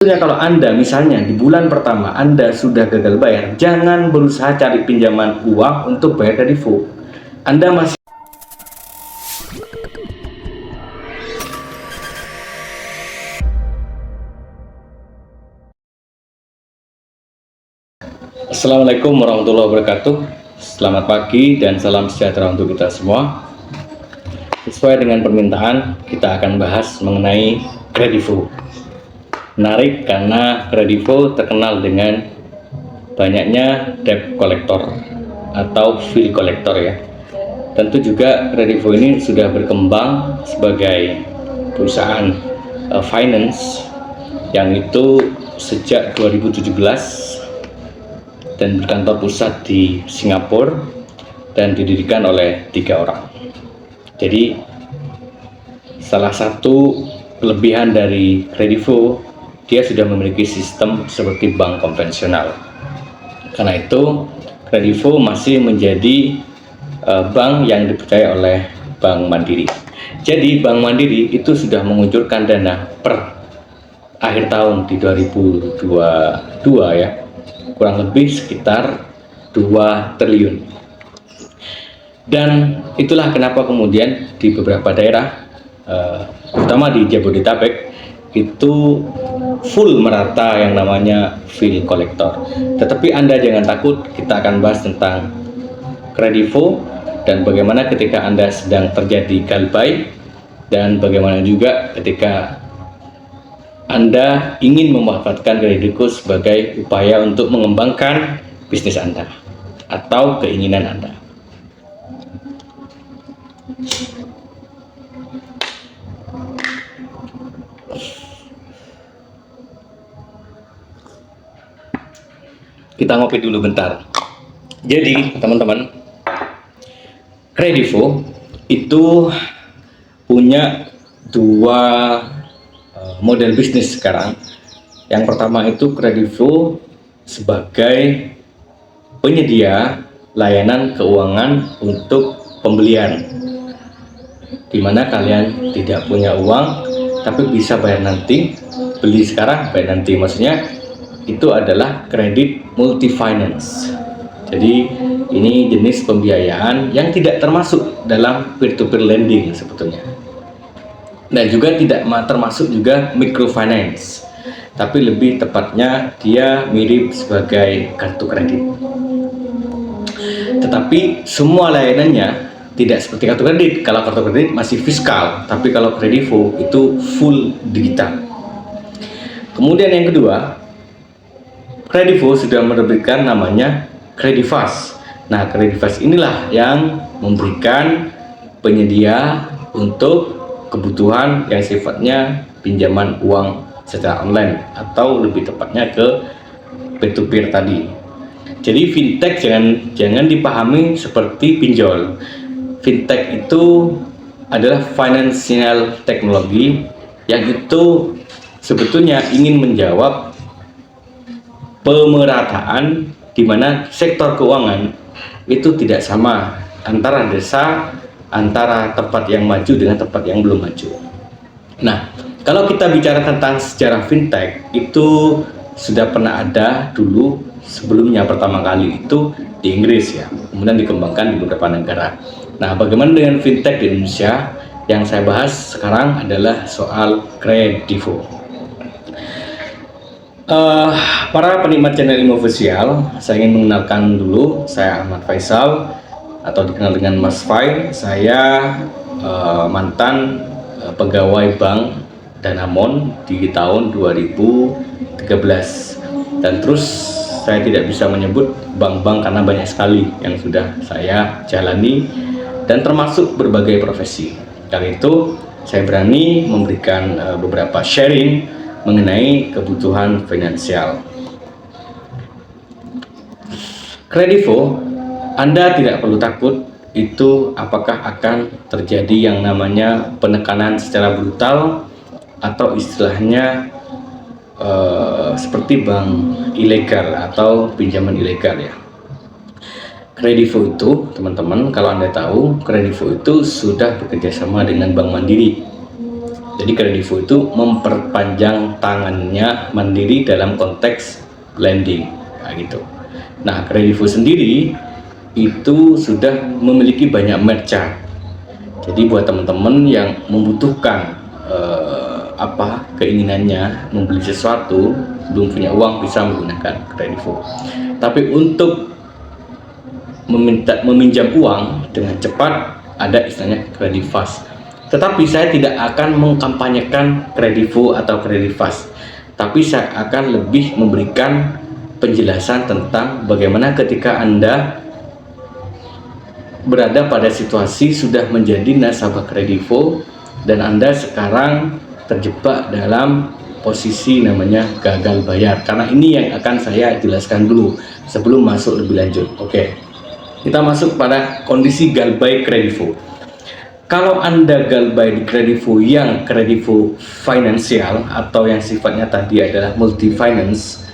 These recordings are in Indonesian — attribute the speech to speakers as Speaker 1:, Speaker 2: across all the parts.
Speaker 1: Sebetulnya kalau Anda misalnya di bulan pertama Anda sudah gagal bayar, jangan berusaha cari pinjaman uang untuk bayar kredivo. Anda masih Assalamualaikum warahmatullahi wabarakatuh. Selamat pagi dan salam sejahtera untuk kita semua. Sesuai dengan permintaan, kita akan bahas mengenai kredivo. Menarik karena kredivo terkenal dengan banyaknya debt collector atau fee collector ya. Tentu juga kredivo ini sudah berkembang sebagai perusahaan finance yang itu sejak 2017 dan berkantor pusat di Singapura dan didirikan oleh 3 orang. Jadi salah satu kelebihan dari kredivo, dia sudah memiliki sistem seperti bank konvensional. Karena itu kredivo masih menjadi bank yang dipercaya oleh Bank Mandiri. Jadi Bank Mandiri itu sudah mengucurkan dana per akhir tahun di 2022 ya, kurang lebih sekitar 2 triliun. Dan itulah kenapa kemudian di beberapa daerah, terutama di Jabodetabek, itu full merata yang namanya fee collector. Tetapi Anda jangan takut, kita akan bahas tentang kredivo dan bagaimana ketika Anda sedang terjadi galbay, dan bagaimana juga ketika Anda ingin memanfaatkan kredivo sebagai upaya untuk mengembangkan bisnis Anda atau keinginan Anda. Kita ngopi dulu bentar. Jadi teman-teman, kredivo itu punya 2 model bisnis sekarang. Yang pertama itu kredivo sebagai penyedia layanan keuangan untuk pembelian, dimana kalian tidak punya uang tapi bisa bayar nanti, beli sekarang bayar nanti. Maksudnya itu adalah kredit multi finance. Jadi ini jenis pembiayaan yang tidak termasuk dalam peer-to-peer lending sebetulnya, dan juga tidak termasuk juga microfinance, tapi lebih tepatnya dia mirip sebagai kartu kredit. Tetapi semua layanannya tidak seperti kartu kredit. Kalau kartu kredit masih fiskal, tapi kalau kredivo itu full digital. Kemudian yang kedua, kredivo sudah menerbitkan namanya Kredivas. Nah, Kredivas inilah yang memberikan penyedia untuk kebutuhan yang sifatnya pinjaman uang secara online, atau lebih tepatnya ke peer-to-peer tadi. Jadi fintech jangan dipahami seperti pinjol. Fintech itu adalah financial technology yang itu sebetulnya ingin menjawab pemerataan di mana sektor keuangan itu tidak sama antara desa, antara tempat yang maju dengan tempat yang belum maju. Nah, kalau kita bicara tentang sejarah fintech, itu sudah pernah ada dulu sebelumnya, pertama kali itu di Inggris ya, kemudian dikembangkan di beberapa negara. Nah, bagaimana dengan fintech di Indonesia? Yang saya bahas sekarang adalah soal kredivo. Para penikmat channel Ilmu Official, saya ingin mengenalkan dulu, saya Ahmad Faisal atau dikenal dengan Mas Fai. Saya mantan pegawai Bank Danamon di tahun 2013, dan terus saya tidak bisa menyebut bank-bank karena banyak sekali yang sudah saya jalani dan termasuk berbagai profesi. Karena itu saya berani memberikan beberapa sharing mengenai kebutuhan finansial. Kredivo, Anda tidak perlu takut itu apakah akan terjadi yang namanya penekanan secara brutal atau istilahnya seperti bank ilegal atau pinjaman ilegal ya. Kredivo itu, teman-teman, kalau Anda tahu, kredivo itu sudah bekerjasama dengan Bank Mandiri. Jadi Kredivo itu memperpanjang tangannya mandiri dalam konteks lending, gitu. Nah, Kredivo sendiri itu sudah memiliki banyak merchant. Jadi buat teman-teman yang membutuhkan keinginannya membeli sesuatu, belum punya uang, bisa menggunakan Kredivo. Tapi untuk meminjam uang dengan cepat ada istilahnya Kredifast. Tetapi saya tidak akan mengkampanyekan Kredivo atau Kredifast, tapi saya akan lebih memberikan penjelasan tentang bagaimana ketika Anda berada pada situasi sudah menjadi nasabah Kredivo dan Anda sekarang terjebak dalam posisi namanya gagal bayar. Karena ini yang akan saya jelaskan dulu sebelum masuk lebih lanjut. Oke, kita masuk pada kondisi galbay Kredivo. Kalau Anda galbay di Kredivo yang Kredivo finansial atau yang sifatnya tadi adalah multi finance,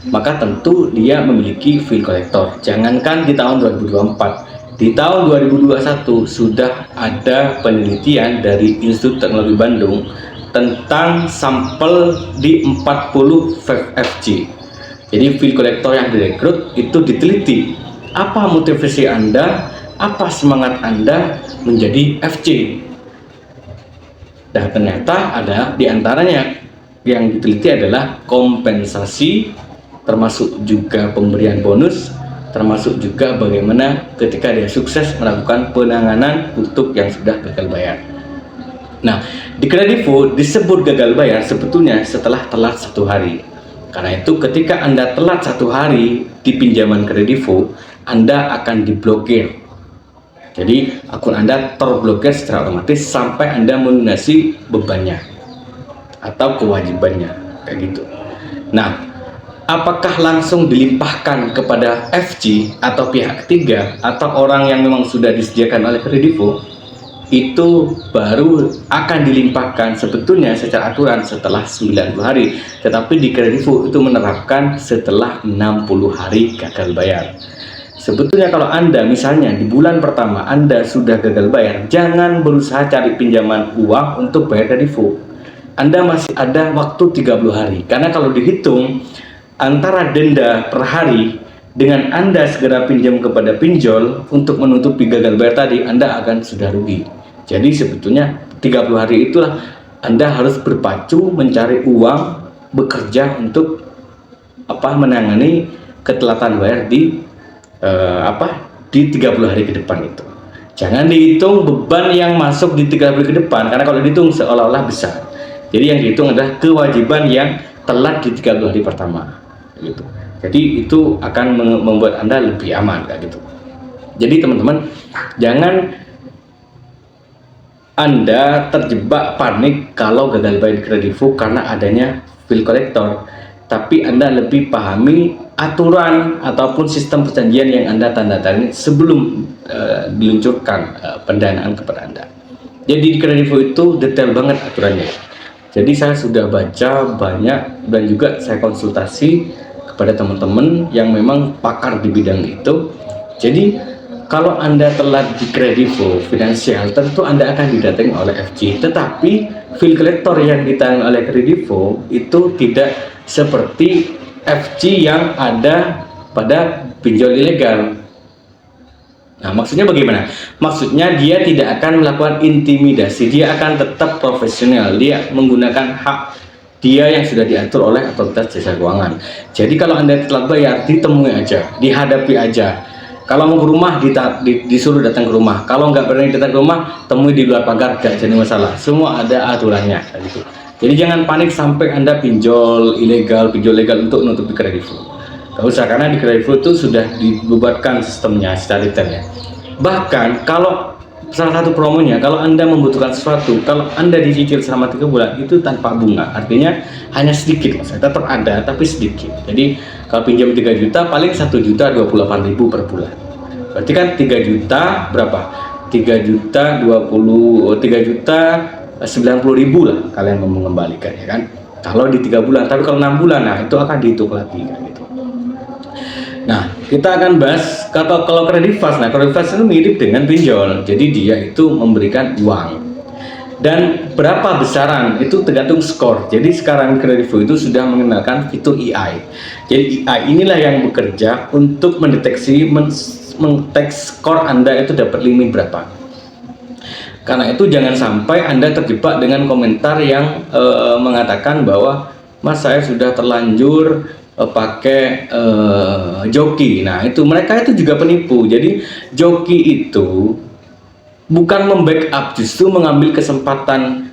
Speaker 1: maka tentu dia memiliki fee collector. Jangankan di tahun 2024, di tahun 2021 sudah ada penelitian dari Institut Teknologi Bandung tentang sampel di 40 FFG. Jadi fee collector yang direkrut itu diteliti. Apa motivasi Anda, apa semangat Anda menjadi FC? Dan ternyata ada diantaranya yang diteliti adalah kompensasi, termasuk juga pemberian bonus, termasuk juga bagaimana ketika dia sukses melakukan penanganan untuk yang sudah gagal bayar. Nah, di Kredivo disebut gagal bayar sebetulnya setelah telat 1 hari. Karena itu ketika Anda telat 1 hari di pinjaman Kredivo, Anda akan diblokir. Jadi akun Anda terblokir secara otomatis sampai Anda melunasi bebannya atau kewajibannya, kayak gitu. Nah, apakah langsung dilimpahkan kepada FG atau pihak ketiga atau orang yang memang sudah disediakan oleh Kredivo? Itu baru akan dilimpahkan sebetulnya secara aturan setelah 90 hari. Tetapi di Kredivo itu menerapkan setelah 60 hari gagal bayar. Sebetulnya kalau Anda misalnya di bulan pertama Anda sudah gagal bayar, jangan berusaha cari pinjaman uang untuk bayar Kredivo. Anda masih ada waktu 30 hari. Karena kalau dihitung antara denda per hari dengan Anda segera pinjam kepada pinjol untuk menutupi gagal bayar tadi, Anda akan sudah rugi. Jadi sebetulnya 30 hari itulah Anda harus berpacu mencari uang, bekerja untuk menangani ketelatan bayar di 30 hari ke depan itu. Jangan dihitung beban yang masuk di 30 hari ke depan, karena kalau dihitung seolah-olah besar. Jadi yang dihitung adalah kewajiban yang telat di 30 hari pertama gitu. Jadi itu akan membuat Anda lebih aman, kayak gitu. Jadi teman-teman, jangan Anda terjebak panik kalau gagal bayar di Kredivo karena adanya fee collector, tapi Anda lebih pahami aturan ataupun sistem perjanjian yang Anda tanda tangani sebelum diluncurkan pendanaan kepada Anda. Jadi di Kredivo itu detail banget aturannya. Jadi saya sudah baca banyak dan juga saya konsultasi kepada teman-teman yang memang pakar di bidang itu. Jadi kalau Anda telat di Kredivo finansial, tentu Anda akan didatangi oleh FG. Tetapi fee collector yang ditangani oleh Kredivo itu tidak seperti FG yang ada pada pinjol ilegal. Nah, maksudnya bagaimana? Maksudnya dia tidak akan melakukan intimidasi, dia akan tetap profesional, dia menggunakan hak dia yang sudah diatur oleh otoritas jasa keuangan. Jadi kalau Anda telat bayar, ditemui aja, dihadapi aja. Kalau mau ke rumah, disuruh datang ke rumah. Kalau nggak berani datang ke rumah, temui di luar pagar, gak jadi masalah. Semua ada aturannya, gitu. Jadi jangan panik sampai Anda pinjol legal untuk nutupi Kredivo. Gak usah, karena di Kredivo itu sudah dibuatkan sistemnya secara detailnya. Bahkan kalau salah satu promonya, kalau Anda membutuhkan sesuatu, kalau Anda dicicil selama 3 bulan itu tanpa bunga, artinya hanya sedikit, maksudnya tetap ada tapi sedikit. Jadi kalau pinjam 3 juta paling 1.028.000 per bulan. Berarti kan 3 juta berapa? 3.90.000 lah kalian mau mengembalikan, ya kan? Kalau di 3 bulan, tapi kalau 6 bulan, nah itu akan dihitung lagi, kan gitu. Nah, kita akan bahas kalau Kredifast. Nah, Kredifast itu mirip dengan pinjol. Jadi dia itu memberikan uang. Dan berapa besaran itu tergantung skor. Jadi sekarang Kredivo itu sudah mengenalkan fitur AI. Jadi AI inilah yang bekerja untuk mendeteksi mengteks skor Anda itu dapat limit berapa. Karena itu jangan sampai Anda terjebak dengan komentar yang mengatakan bahwa Mas, saya sudah terlanjur pakai joki. Nah, itu mereka itu juga penipu. Jadi joki itu bukan membackup, justru mengambil kesempatan.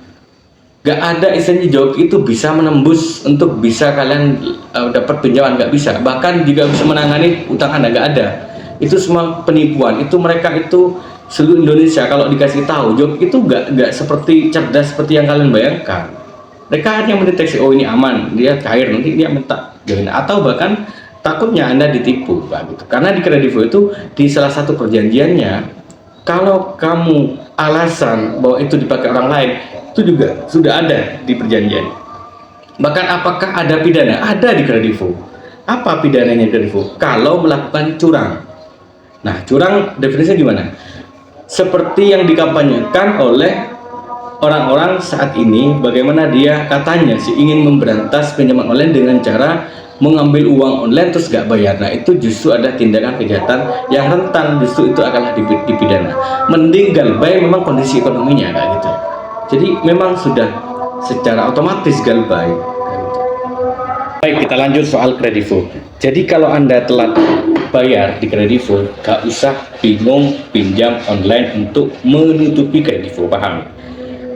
Speaker 1: Gak ada istilahnya joki itu bisa menembus untuk bisa kalian dapat pinjaman, gak bisa. Bahkan juga bisa menangani utang Anda, gak ada. Itu semua penipuan. Itu mereka itu seluruh Indonesia kalau dikasih tahu joki itu gak seperti cerdas seperti yang kalian bayangkan. Mereka hanya mendeteksi, oh ini aman, dia cair, nanti dia minta join, atau bahkan takutnya Anda ditipu, gitu. Karena di Kredivo itu di salah satu perjanjiannya, kalau kamu alasan bahwa itu dipakai orang lain, itu juga sudah ada di perjanjian. Bahkan apakah ada pidana? Ada di Kredivo. Apa pidananya Kredivo? Kalau melakukan curang. Nah, curang definisinya gimana? Seperti yang dikampanyekan oleh orang-orang saat ini, bagaimana dia katanya sih ingin memberantas pinjaman online dengan cara mengambil uang online terus gak bayar. Nah, itu justru ada tindakan kejahatan yang rentan, justru itu akanlah dipidana. Mending galbay memang kondisi ekonominya kayak gitu. Jadi memang sudah secara otomatis galbay. Baik, kita lanjut soal Kredivo. Jadi kalau Anda telat bayar di Kredivo, gak usah bingung pinjam online untuk menutupi Kredivo, paham?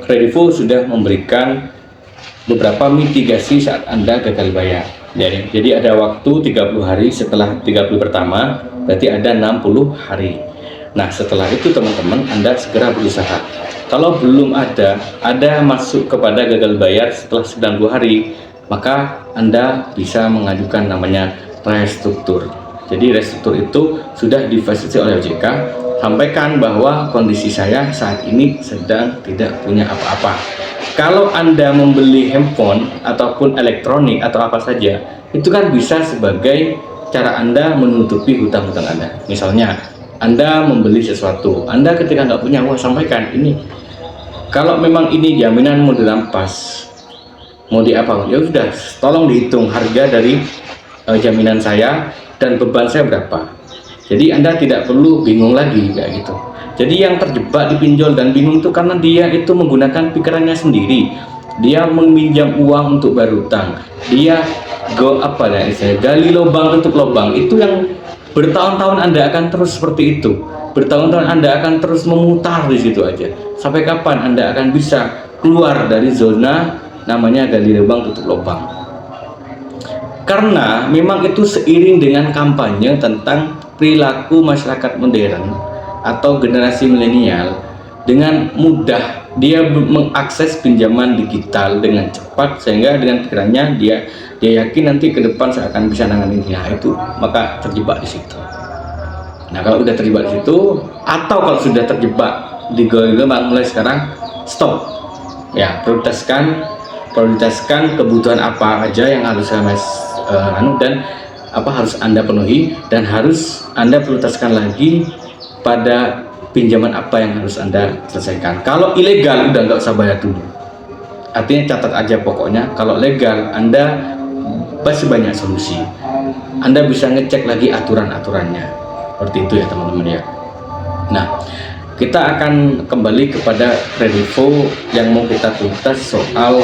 Speaker 1: Kredivo sudah memberikan beberapa mitigasi saat Anda gagal bayar. Jadi ada waktu 30 hari setelah 30 pertama, berarti ada 60 hari. Nah, setelah itu teman-teman Anda segera berusaha. Kalau belum ada masuk kepada gagal bayar setelah 90 hari, maka Anda bisa mengajukan namanya restruktur. Jadi restruktur itu sudah difasilitasi oleh OJK, sampaikan bahwa kondisi saya saat ini sedang tidak punya apa-apa. Kalau Anda membeli handphone ataupun elektronik atau apa saja, itu kan bisa sebagai cara Anda menutupi hutang-hutang Anda. Misalnya, Anda membeli sesuatu, Anda ketika nggak punya uang, sampaikan ini. Kalau memang ini jaminan mau dirampas, mau diapa, ya sudah, tolong dihitung harga dari jaminan saya dan beban saya berapa. Jadi Anda tidak perlu bingung lagi kayak gitu. Jadi yang terjebak di pinjol dan bingung itu karena dia itu menggunakan pikirannya sendiri. Dia meminjam uang untuk berhutang. Dia gali lubang tutup lubang. Itu yang bertahun-tahun Anda akan terus seperti itu. Bertahun-tahun Anda akan terus memutar di situ aja. Sampai kapan Anda akan bisa keluar dari zona namanya gali lubang tutup lubang? Karena memang itu seiring dengan kampanye tentang perilaku masyarakat modern atau generasi milenial, dengan mudah dia mengakses pinjaman digital dengan cepat, sehingga dengan pikirannya dia yakin nanti ke depan saya akan bisa nanganin itu, maka terjebak di situ. Nah, kalau udah terjebak di situ, atau kalau sudah terjebak di golongan, mulai sekarang stop ya, prioritaskan kebutuhan apa aja yang harus dan apa harus Anda penuhi, dan harus Anda prioritaskan lagi pada pinjaman apa yang harus Anda selesaikan. Kalau ilegal udah nggak usah bayar dulu. Artinya catat aja pokoknya. Kalau legal Anda pasti banyak solusi. Anda bisa ngecek lagi aturan-aturannya. Seperti itu ya teman-teman ya. Nah, kita akan kembali kepada Kredivo yang mau kita tuntas soal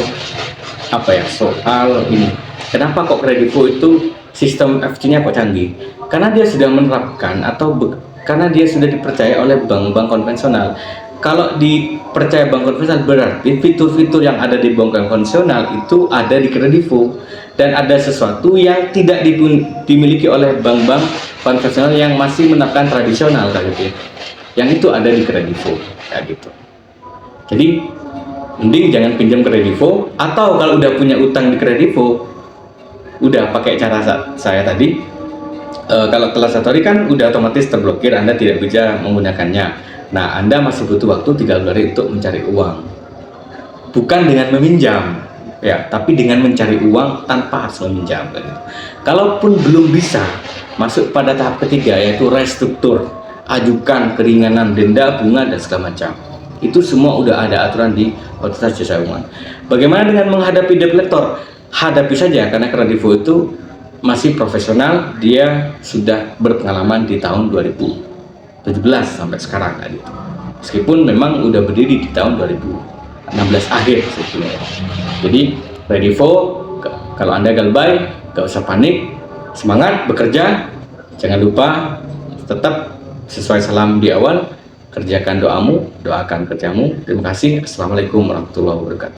Speaker 1: soal ini. Kenapa kok Kredivo itu sistem FC-nya kok canggih? Karena dia sudah menerapkan karena dia sudah dipercaya oleh bank-bank konvensional. Kalau dipercaya bank konvensional, berarti fitur-fitur yang ada di bank konvensional itu ada di Kredivo, dan ada sesuatu yang tidak dimiliki oleh bank-bank konvensional yang masih menerapkan tradisional kayak gitu. Yang itu ada di Kredivo kayak gitu. Jadi mending jangan pinjam Kredivo, atau kalau udah punya utang di Kredivo, udah pakai cara saya tadi. Kalau telat 1 hari kan udah otomatis terblokir, Anda tidak bisa menggunakannya. Nah, Anda masih butuh waktu 30 hari untuk mencari uang. Bukan dengan meminjam ya, tapi dengan mencari uang tanpa harus meminjam. Kalaupun belum bisa, masuk pada tahap ketiga, yaitu restruktur. Ajukan keringanan denda, bunga, dan segala macam. Itu semua udah ada aturan di Otoritas Jasa Keuangan. Bagaimana dengan menghadapi debt collector? Hadapi saja, karena Kredivo itu masih profesional, dia sudah berpengalaman di tahun 2017 sampai sekarang tadi. Meskipun memang udah berdiri di tahun 2016 akhir sebetulnya. Jadi Kredivo, kalau Anda galbay, gak usah panik, semangat bekerja, jangan lupa tetap sesuai salam di awal, kerjakan doamu, doakan kerjamu. Terima kasih. Assalamualaikum warahmatullahi wabarakatuh.